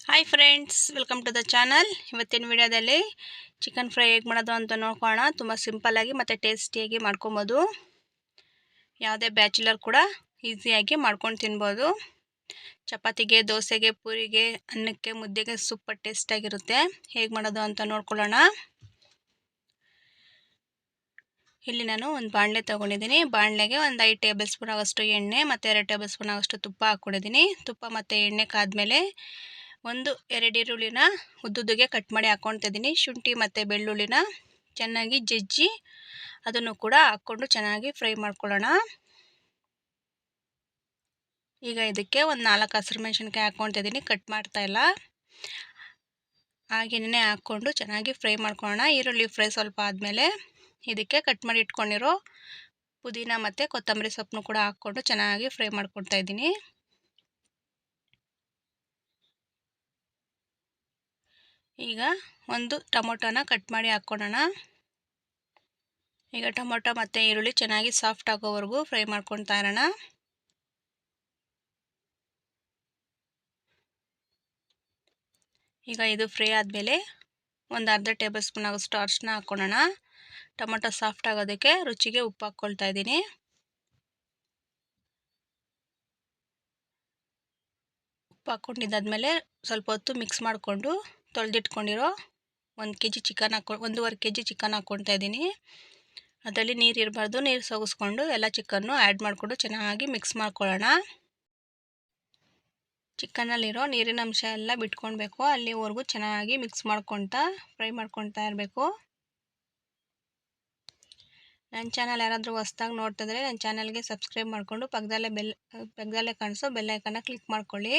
Hi friends, welcome to the channel. ಇವತ್ತಿನ ವಿಡಿಯೋದಲ್ಲಿ chicken fry ಹೇಗೆ ಮಾಡೋದು ಅಂತ ನೋಡ್ಕೊಳ್ಳೋಣ. ತುಂಬ ಸಿಂಪಲ್ಲಾಗಿ ಮತ್ತು ಟೇಸ್ಟಿಯಾಗಿ ಮಾಡ್ಕೊಬೋದು. ಯಾವುದೇ ಬ್ಯಾಚುಲರ್ ಕೂಡ ಈಸಿಯಾಗಿ ಮಾಡ್ಕೊಂಡು ತಿನ್ಬೋದು. ಚಪಾತಿಗೆ, ದೋಸೆಗೆ, ಪೂರಿಗೆ, ಅನ್ನಕ್ಕೆ, ಮುದ್ದೆಗೆ ಸೂಪರ್ ಟೇಸ್ಟಾಗಿರುತ್ತೆ. ಹೇಗೆ ಮಾಡೋದು ಅಂತ ನೋಡ್ಕೊಳ್ಳೋಣ. ಇಲ್ಲಿ ನಾನು ಒಂದು ಬಾಣಲೆ ತೊಗೊಂಡಿದ್ದೀನಿ. ಬಾಣಲೆಗೆ ಒಂದು 5 ಟೇಬಲ್ ಸ್ಪೂನ್ ಆಗೋಷ್ಟು ಎಣ್ಣೆ ಮತ್ತು 2 ಟೇಬಲ್ ಸ್ಪೂನ್ ಆಗೋಷ್ಟು ತುಪ್ಪ ಹಾಕ್ಕೊಂಡಿದ್ದೀನಿ. ತುಪ್ಪ ಮತ್ತು ಎಣ್ಣೆ ಕಾದ್ಮೇಲೆ 1-2 ಈರುಳ್ಳಿನ ಉದ್ದುದ್ದುಗೆ ಕಟ್ ಮಾಡಿ ಹಾಕ್ಕೊಳ್ತಿದ್ದೀನಿ. ಶುಂಠಿ ಮತ್ತು ಬೆಳ್ಳುಳ್ಳಿನ ಚೆನ್ನಾಗಿ ಜಜ್ಜಿ ಅದನ್ನು ಕೂಡ ಹಾಕ್ಕೊಂಡು ಚೆನ್ನಾಗಿ ಫ್ರೈ ಮಾಡ್ಕೊಳ್ಳೋಣ. ಈಗ ಇದಕ್ಕೆ ಒಂದು 4 ಹಸಿರುಮೆಣಸಿನ್ಕಾಯಿ ಹಾಕ್ಕೊಳ್ತಿದ್ದೀನಿ, ಕಟ್ ಮಾಡ್ತಾಯಿಲ್ಲ. ಹಾಗೆಯೇ ಹಾಕ್ಕೊಂಡು ಚೆನ್ನಾಗಿ ಫ್ರೈ ಮಾಡ್ಕೊಳ್ಳೋಣ. ಈರುಳ್ಳಿ ಫ್ರೈ ಸ್ವಲ್ಪ ಆದಮೇಲೆ ಇದಕ್ಕೆ ಕಟ್ ಮಾಡಿ ಇಟ್ಕೊಂಡಿರೋ ಪುದೀನ ಮತ್ತು ಕೊತ್ತಂಬರಿ ಸೊಪ್ಪನ್ನು ಕೂಡ ಹಾಕ್ಕೊಂಡು ಚೆನ್ನಾಗಿ ಫ್ರೈ ಮಾಡ್ಕೊಳ್ತಾ ಇದ್ದೀನಿ. ಈಗ ಒಂದು ಟೊಮೊಟೊನ ಕಟ್ ಮಾಡಿ ಹಾಕ್ಕೊಳ್ಳೋಣ. ಈಗ ಟೊಮೊಟೊ ಮತ್ತು ಈರುಳ್ಳಿ ಚೆನ್ನಾಗಿ ಸಾಫ್ಟ್ ಆಗೋವರೆಗೂ ಫ್ರೈ ಮಾಡ್ಕೊಳ್ತಾ ಇರೋಣ. ಈಗ ಇದು ಫ್ರೈ ಆದಮೇಲೆ ಒಂದು ಅರ್ಧ ಟೇಬಲ್ ಸ್ಪೂನ್ ಆಗೋಷ್ಟು ಅರಿಶಿನ ಹಾಕ್ಕೊಳ್ಳೋಣ. ಟೊಮೊಟೊ ಸಾಫ್ಟ್ ಆಗೋದಕ್ಕೆ ರುಚಿಗೆ ಉಪ್ಪು ಹಾಕ್ಕೊಳ್ತಾ ಇದ್ದೀನಿ. ಉಪ್ಪು ಹಾಕ್ಕೊಂಡಿದ್ದಾದಮೇಲೆ ಸ್ವಲ್ಪ ಹೊತ್ತು ಮಿಕ್ಸ್ ಮಾಡಿಕೊಂಡು ತೊಳೆದಿಟ್ಕೊಂಡಿರೋ 1 kg ಚಿಕನ್ 1.5 kg ಚಿಕನ್ ಹಾಕ್ಕೊಳ್ತಾ ಇದ್ದೀನಿ. ಅದರಲ್ಲಿ ನೀರು ಇರಬಾರ್ದು. ನೀರು ಸೋಗಿಸ್ಕೊಂಡು ಎಲ್ಲ ಚಿಕನ್ನು ಆ್ಯಡ್ ಮಾಡಿಕೊಂಡು ಚೆನ್ನಾಗಿ ಮಿಕ್ಸ್ ಮಾಡ್ಕೊಳ್ಳೋಣ. ಚಿಕನ್ನಲ್ಲಿರೋ ನೀರಿನ ಅಂಶ ಎಲ್ಲ ಬಿಟ್ಕೊಳ್ಬೇಕು. ಅಲ್ಲಿವರೆಗೂ ಚೆನ್ನಾಗಿ ಮಿಕ್ಸ್ ಮಾಡ್ಕೊಳ್ತಾ ಫ್ರೈ ಮಾಡ್ಕೊಳ್ತಾ ಇರಬೇಕು. ನನ್ನ ಚಾನಲ್ ಯಾರಾದರೂ ಹೊಸ್ದಾಗಿ ನೋಡ್ತಿದ್ರೆ ನನ್ನ ಚಾನಲ್ಗೆ ಸಬ್ಸ್ಕ್ರೈಬ್ ಮಾಡಿಕೊಂಡು ಪಕ್ಕದಲ್ಲೇ ಕಾಣಿಸೋ ಬೆಲ್ಲೈಕನ್ನ ಕ್ಲಿಕ್ ಮಾಡ್ಕೊಳ್ಳಿ.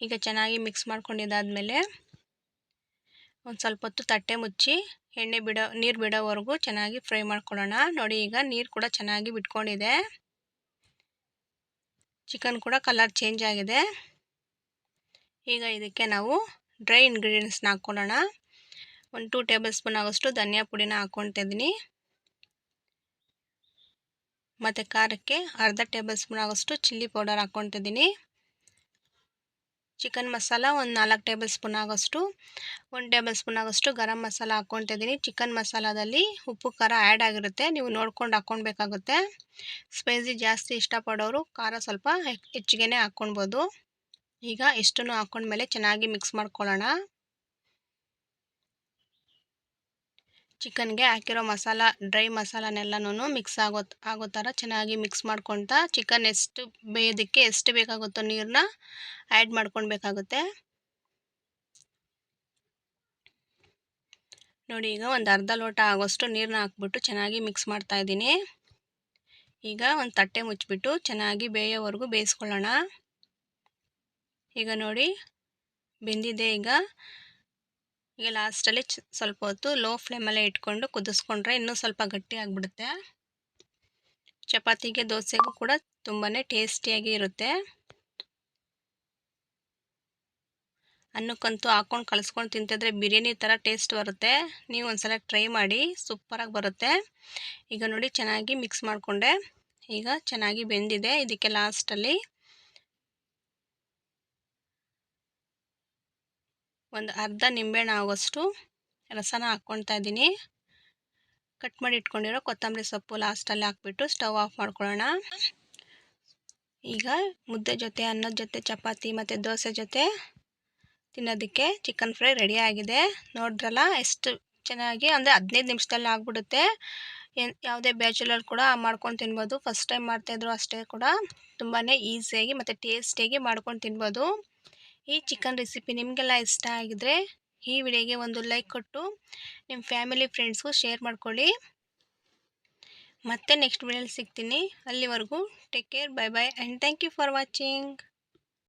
ಈಗ ಚೆನ್ನಾಗಿ ಮಿಕ್ಸ್ ಮಾಡ್ಕೊಂಡಿದ್ದಾದಮೇಲೆ ಒಂದು ಸ್ವಲ್ಪ ಹೊತ್ತು ತಟ್ಟೆ ಮುಚ್ಚಿ ನೀರು ಬಿಡೋವರೆಗೂ ಚೆನ್ನಾಗಿ ಫ್ರೈ ಮಾಡ್ಕೊಳ್ಳೋಣ. ನೋಡಿ, ಈಗ ನೀರು ಕೂಡ ಚೆನ್ನಾಗಿ ಬಿಟ್ಕೊಂಡಿದೆ. ಚಿಕನ್ ಕೂಡ ಕಲರ್ ಚೇಂಜ್ ಆಗಿದೆ. ಈಗ ಇದಕ್ಕೆ ನಾವು ಡ್ರೈ ಇಂಗ್ರೀಡಿಯೆಂಟ್ಸ್ನ ಹಾಕ್ಕೊಳ್ಳೋಣ. 2 ಟೇಬಲ್ ಸ್ಪೂನ್ ಆಗೋಷ್ಟು ಧನಿಯಾ ಪುಡಿನ ಹಾಕ್ಕೊಳ್ತಿದ್ದೀನಿ. ಮತ್ತು ಖಾರಕ್ಕೆ ಅರ್ಧ ಟೇಬಲ್ ಸ್ಪೂನ್ ಆಗೋಷ್ಟು ಚಿಲ್ಲಿ ಪೌಡರ್ ಹಾಕ್ಕೊಳ್ತಿದ್ದೀನಿ. ಚಿಕನ್ ಮಸಾಲ ಒಂದು 4 ಟೇಬಲ್ ಸ್ಪೂನ್ ಆಗೋಷ್ಟು, 1 ಟೇಬಲ್ ಸ್ಪೂನ್ ಆಗೋಷ್ಟು ಗರಂ ಮಸಾಲ ಹಾಕ್ಕೊಳ್ತಿದ್ದೀನಿ. ಚಿಕನ್ ಮಸಾಲದಲ್ಲಿ ಉಪ್ಪು ಖಾರ ಆ್ಯಡ್ ಆಗಿರುತ್ತೆ, ನೀವು ನೋಡ್ಕೊಂಡು ಹಾಕ್ಕೊಳ್ಬೇಕಾಗುತ್ತೆ. ಸ್ಪೈಸಿ ಜಾಸ್ತಿ ಇಷ್ಟಪಡೋರು ಖಾರ ಸ್ವಲ್ಪ ಹೆಚ್ಚಿಗೆ ಹಾಕ್ಕೊಳ್ಬೋದು. ಈಗ ಇಷ್ಟನ್ನು ಹಾಕ್ಕೊಂಡ್ಮೇಲೆ ಚೆನ್ನಾಗಿ ಮಿಕ್ಸ್ ಮಾಡ್ಕೊಳ್ಳೋಣ. ಚಿಕನ್ಗೆ ಹಾಕಿರೋ ಮಸಾಲ, ಡ್ರೈ ಮಸಾಲನೆಲ್ಲನೂ ಮಿಕ್ಸ್ ಆಗೋ ಥರ ಚೆನ್ನಾಗಿ ಮಿಕ್ಸ್ ಮಾಡ್ಕೊಳ್ತಾ ಚಿಕನ್ ಎಷ್ಟು ಬೇಯೋದಕ್ಕೆ ಎಷ್ಟು ಬೇಕಾಗುತ್ತೋ ನೀರನ್ನ ಆ್ಯಡ್ ಮಾಡ್ಕೊಳ್ಬೇಕಾಗುತ್ತೆ. ನೋಡಿ, ಈಗ ಒಂದು ಅರ್ಧ ಲೋಟ ಆಗೋಷ್ಟು ನೀರನ್ನ ಹಾಕ್ಬಿಟ್ಟು ಚೆನ್ನಾಗಿ ಮಿಕ್ಸ್ ಮಾಡ್ತಾಯಿದ್ದೀನಿ. ಈಗ ಒಂದು ತಟ್ಟೆ ಮುಚ್ಚಿಬಿಟ್ಟು ಚೆನ್ನಾಗಿ ಬೇಯೋವರೆಗೂ ಬೇಯಿಸ್ಕೊಳ್ಳೋಣ. ಈಗ ನೋಡಿ, ಬೆಂದಿದೆ. ಈಗ ಲಾಸ್ಟಲ್ಲಿ ಸ್ವಲ್ಪ ಹೊತ್ತು ಲೋ ಫ್ಲೇಮಲ್ಲೇ ಇಟ್ಕೊಂಡು ಕುದಿಸ್ಕೊಂಡ್ರೆ ಇನ್ನೂ ಸ್ವಲ್ಪ ಗಟ್ಟಿ ಆಗಿಬಿಡುತ್ತೆ. ಚಪಾತಿಗೆ, ದೋಸೆಗೂ ಕೂಡ ತುಂಬಾ ಟೇಸ್ಟಿಯಾಗಿ ಇರುತ್ತೆ. ಅನ್ನಕ್ಕಂತೂ ಹಾಕ್ಕೊಂಡು ಕಲಿಸ್ಕೊಂಡು ತಿಂತಿದ್ರೆ ಬಿರಿಯಾನಿ ಥರ ಟೇಸ್ಟ್ ಬರುತ್ತೆ. ನೀವು ಒಂದ್ಸಲ ಟ್ರೈ ಮಾಡಿ, ಸೂಪರಾಗಿ ಬರುತ್ತೆ. ಈಗ ನೋಡಿ, ಚೆನ್ನಾಗಿ ಮಿಕ್ಸ್ ಮಾಡಿಕೊಂಡೆ. ಈಗ ಚೆನ್ನಾಗಿ ಬೆಂದಿದೆ. ಇದಕ್ಕೆ ಲಾಸ್ಟಲ್ಲಿ ಒಂದು ಅರ್ಧ ನಿಂಬೆಹಣ್ಣು ಆಗೋಷ್ಟು ರಸನ ಹಾಕ್ಕೊಳ್ತಾ ಇದ್ದೀನಿ. ಕಟ್ ಮಾಡಿ ಇಟ್ಕೊಂಡಿರೋ ಕೊತ್ತಂಬರಿ ಸೊಪ್ಪು ಲಾಸ್ಟಲ್ಲಿ ಹಾಕ್ಬಿಟ್ಟು ಸ್ಟವ್ ಆಫ್ ಮಾಡ್ಕೊಳ್ಳೋಣ. ಈಗ ಮುದ್ದೆ ಜೊತೆ, ಅನ್ನದ ಜೊತೆ, ಚಪಾತಿ ಮತ್ತು ದೋಸೆ ಜೊತೆ ತಿನ್ನೋದಕ್ಕೆ ಚಿಕನ್ ಫ್ರೈ ರೆಡಿ ಆಗಿದೆ. ನೋಡಿದ್ರಲ್ಲ ಎಷ್ಟು ಚೆನ್ನಾಗಿ, ಅಂದರೆ 15 ನಿಮಿಷದಲ್ಲಿ ಆಗಿಬಿಡುತ್ತೆ. ಯಾವುದೇ ಬ್ಯಾಚುಲರ್ ಕೂಡ ಮಾಡ್ಕೊಂಡು ತಿನ್ಬೋದು. ಫಸ್ಟ್ ಟೈಮ್ ಮಾಡ್ತಾಯಿದ್ರು ಅಷ್ಟೇ ಕೂಡ ತುಂಬಾ ಈಸಿಯಾಗಿ ಮತ್ತು ಟೇಸ್ಟಿಯಾಗಿ ಮಾಡ್ಕೊಂಡು ತಿನ್ಬೋದು. ಈ ಚಿಕನ್ ರೆಸಿಪಿ ನಿಮಗೆಲ್ಲ ಇಷ್ಟ ಆಗಿದ್ರೆ ಈ ವಿಡಿಯೋಗೆ ಒಂದು ಲೈಕ್ ಕೊಟ್ಟು ನಿಮ್ಮ ಫ್ಯಾಮಿಲಿ ಫ್ರೆಂಡ್ಸ್ಗೂ ಶೇರ್ ಮಾಡ್ಕೊಳ್ಳಿ. ಮತ್ತೆ ನೆಕ್ಸ್ಟ್ ವಿಡಿಯೋಲಿ ಸಿಗ್ತೀನಿ. ಅಲ್ಲಿವರೆಗೂ take care, bye bye and thank you for watching.